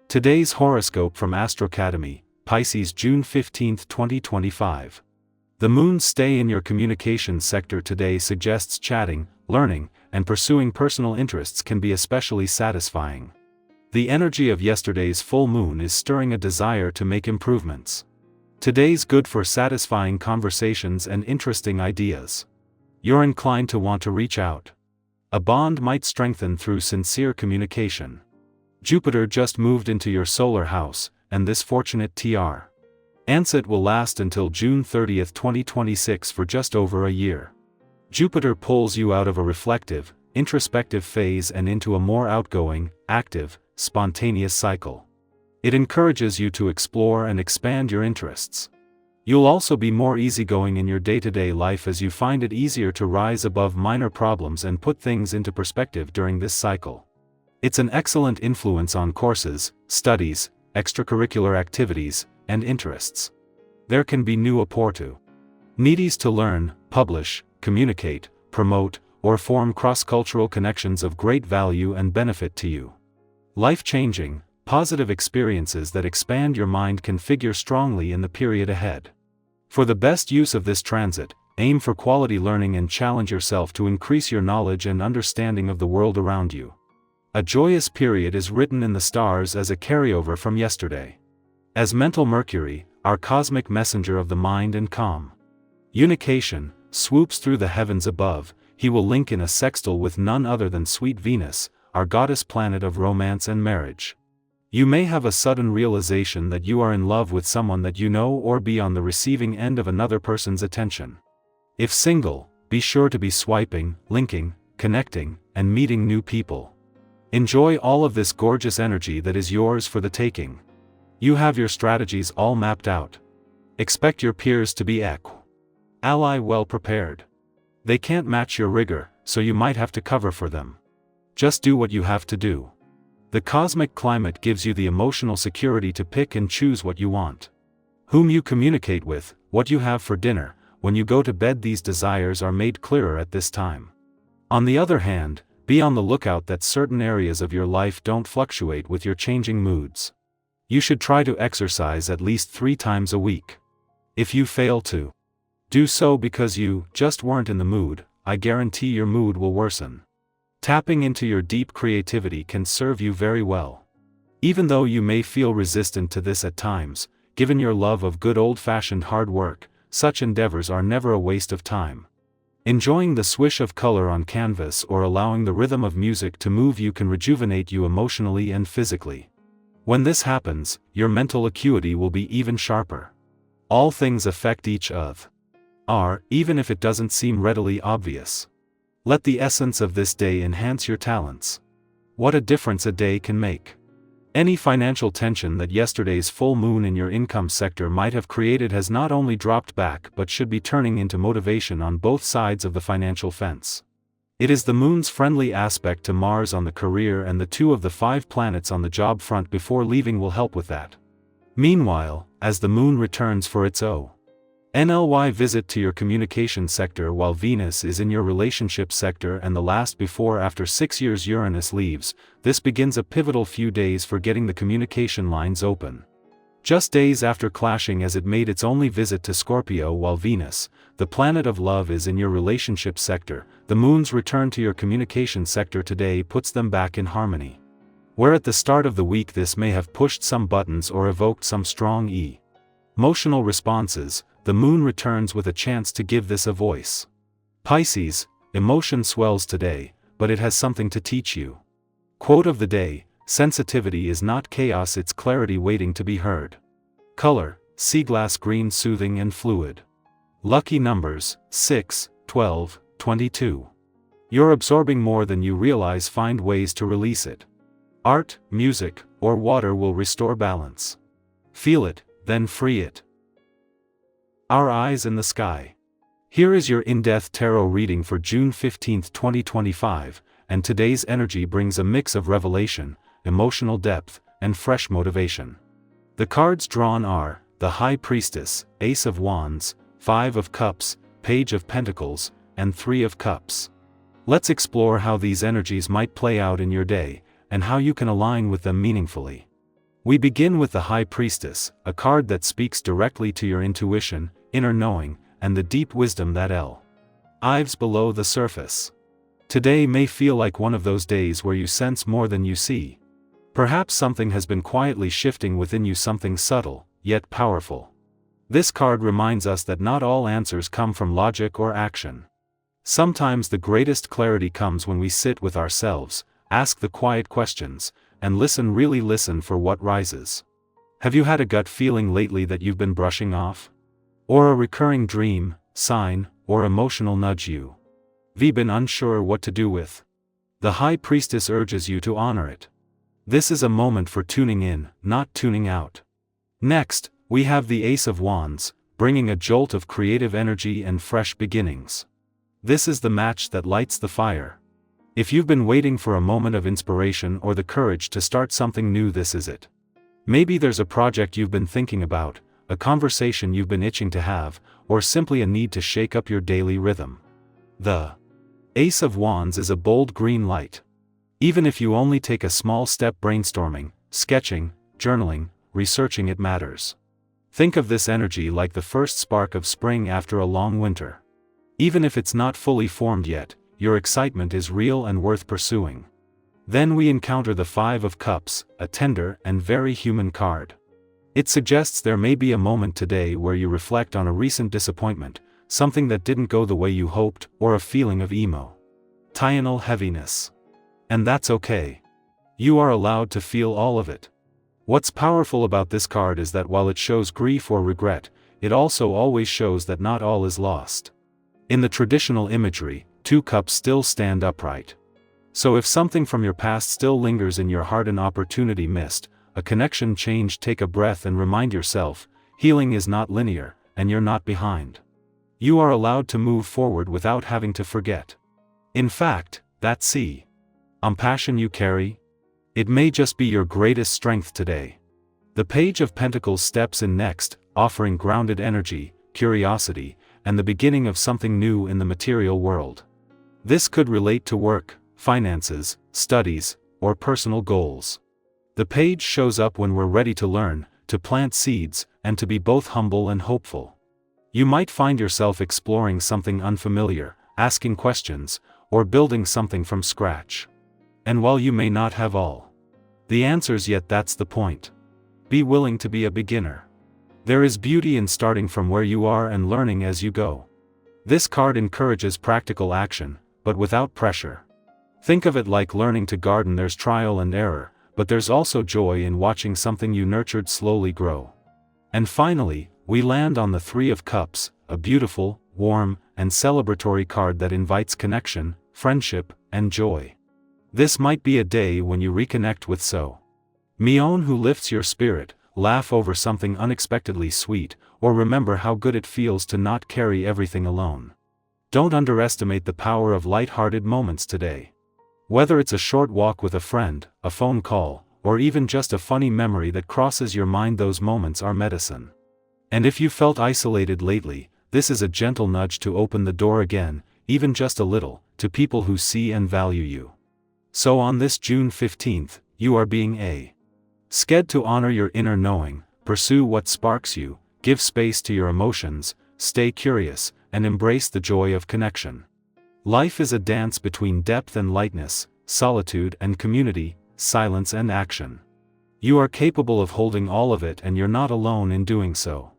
Today's horoscope from Academy, Pisces, June 15, 2025. The moon's stay in your communications sector today suggests chatting, learning, and pursuing personal interests can be especially satisfying. The energy of yesterday's full moon is stirring a desire to make improvements. Today's good for satisfying conversations and interesting ideas. You're inclined to want to reach out. A bond might strengthen through sincere communication. Jupiter just moved into your solar house, and this fortunate transit will last until June 30, 2026 for just over a year. Jupiter pulls you out of a reflective, introspective phase and into a more outgoing, active, spontaneous cycle. It encourages you to explore and expand your interests. You'll also be more easygoing in your day-to-day life as you find it easier to rise above minor problems and put things into perspective during this cycle. It's an excellent influence on courses, studies, extracurricular activities, and interests. There can be new opportunities to learn, publish, communicate, promote, or form cross-cultural connections of great value and benefit to you. Life-changing, positive experiences that expand your mind can figure strongly in the period ahead. For the best use of this transit, aim for quality learning and challenge yourself to increase your knowledge and understanding of the world around you. A joyous period is written in the stars as a carryover from yesterday. As mental Mercury, our cosmic messenger of the mind and communication, swoops through the heavens above, he will link in a sextile with none other than sweet Venus, our goddess planet of romance and marriage. You may have a sudden realization that you are in love with someone that you know or be on the receiving end of another person's attention. If single, be sure to be swiping, linking, connecting, and meeting new people. Enjoy all of this gorgeous energy that is yours for the taking. You have your strategies all mapped out. Expect your peers to be well prepared. They can't match your rigor, so you might have to cover for them. Just do what you have to do. The cosmic climate gives you the emotional security to pick and choose what you want. Whom you communicate with, what you have for dinner, when you go to bed, these desires are made clearer at this time. On the other hand, be on the lookout that certain areas of your life don't fluctuate with your changing moods. You should try to exercise at least 3 times a week. If you fail to do so because you just weren't in the mood, I guarantee your mood will worsen. Tapping into your deep creativity can serve you very well. Even though you may feel resistant to this at times, given your love of good old-fashioned hard work, such endeavors are never a waste of time. Enjoying the swish of color on canvas or allowing the rhythm of music to move you can rejuvenate you emotionally and physically. When this happens, your mental acuity will be even sharper. All things affect each other, even if it doesn't seem readily obvious. Let the essence of this day enhance your talents. What a difference a day can make. Any financial tension that yesterday's full moon in your income sector might have created has not only dropped back but should be turning into motivation on both sides of the financial fence. It is the moon's friendly aspect to Mars on the career and the 2 of the 5 planets on the job front before leaving will help with that. Meanwhile, as the moon returns for its NLY visit to your communication sector while Venus is in your relationship sector and the last before after 6 years Uranus leaves, this begins a pivotal few days for getting the communication lines open. Just days after clashing as it made its only visit to Scorpio while Venus, the planet of love, is in your relationship sector, the moon's return to your communication sector today puts them back in harmony. Where at the start of the week this may have pushed some buttons or evoked some strong emotional responses, the moon returns with a chance to give this a voice. Pisces, emotion swells today, but it has something to teach you. Quote of the day: sensitivity is not chaos, it's clarity waiting to be heard. Color: sea glass green, soothing and fluid. Lucky numbers: 6, 12, 22. You're absorbing more than you realize, find ways to release it. Art, music, or water will restore balance. Feel it, then free it. Our eyes in the sky. Here is your in-depth tarot reading for June 15, 2025, and today's energy brings a mix of revelation, emotional depth, and fresh motivation. The cards drawn are the High Priestess, Ace of Wands, 5 of Cups, Page of Pentacles, and 3 of Cups. Let's explore how these energies might play out in your day, and how you can align with them meaningfully. We begin with the High Priestess, a card that speaks directly to your intuition, inner knowing, and the deep wisdom that lives below the surface. Today may feel like one of those days where you sense more than you see. Perhaps something has been quietly shifting within you, something subtle, yet powerful. This card reminds us that not all answers come from logic or action. Sometimes the greatest clarity comes when we sit with ourselves, ask the quiet questions, and really listen for what rises. Have you had a gut feeling lately that you've been brushing off? Or a recurring dream, sign, or emotional nudge you've been unsure what to do with? The High Priestess urges you to honor it. This is a moment for tuning in, not tuning out. Next, we have the Ace of Wands, bringing a jolt of creative energy and fresh beginnings. This is the match that lights the fire. If you've been waiting for a moment of inspiration or the courage to start something new, this is it. Maybe there's a project you've been thinking about, a conversation you've been itching to have, or simply a need to shake up your daily rhythm. The Ace of Wands is a bold green light. Even if you only take a small step, brainstorming, sketching, journaling, researching, it matters. Think of this energy like the first spark of spring after a long winter. Even if it's not fully formed yet, your excitement is real and worth pursuing. Then we encounter the Five of Cups, a tender and very human card. It suggests there may be a moment today where you reflect on a recent disappointment, something that didn't go the way you hoped, or a feeling of emotional heaviness. And that's okay. You are allowed to feel all of it. What's powerful about this card is that while it shows grief or regret, it also always shows that not all is lost. In the traditional imagery, two cups still stand upright. So if something from your past still lingers in your heart, an opportunity missed, a connection changed, take a breath and remind yourself, healing is not linear, and you're not behind. You are allowed to move forward without having to forget. In fact, that passion you carry, it may just be your greatest strength today. The Page of Pentacles steps in next, offering grounded energy, curiosity, and the beginning of something new in the material world. This could relate to work, finances, studies, or personal goals. The page shows up when we're ready to learn, to plant seeds, and to be both humble and hopeful. You might find yourself exploring something unfamiliar, asking questions, or building something from scratch. And while you may not have all the answers yet, that's the point. Be willing to be a beginner. There is beauty in starting from where you are and learning as you go. This card encourages practical action, but without pressure. Think of it like learning to garden. There's trial and error, but there's also joy in watching something you nurtured slowly grow. And finally, we land on the Three of Cups, a beautiful, warm, and celebratory card that invites connection, friendship, and joy. This might be a day when you reconnect with someone who lifts your spirit, laugh over something unexpectedly sweet, or remember how good it feels to not carry everything alone. Don't underestimate the power of light-hearted moments today. Whether it's a short walk with a friend, a phone call, or even just a funny memory that crosses your mind, those moments are medicine. And if you felt isolated lately, this is a gentle nudge to open the door again, even just a little, to people who see and value you. So on this June 15th, you are being asked to honor your inner knowing, pursue what sparks you, give space to your emotions, stay curious, and embrace the joy of connection. Life is a dance between depth and lightness, solitude and community, silence and action. You are capable of holding all of it, and you're not alone in doing so.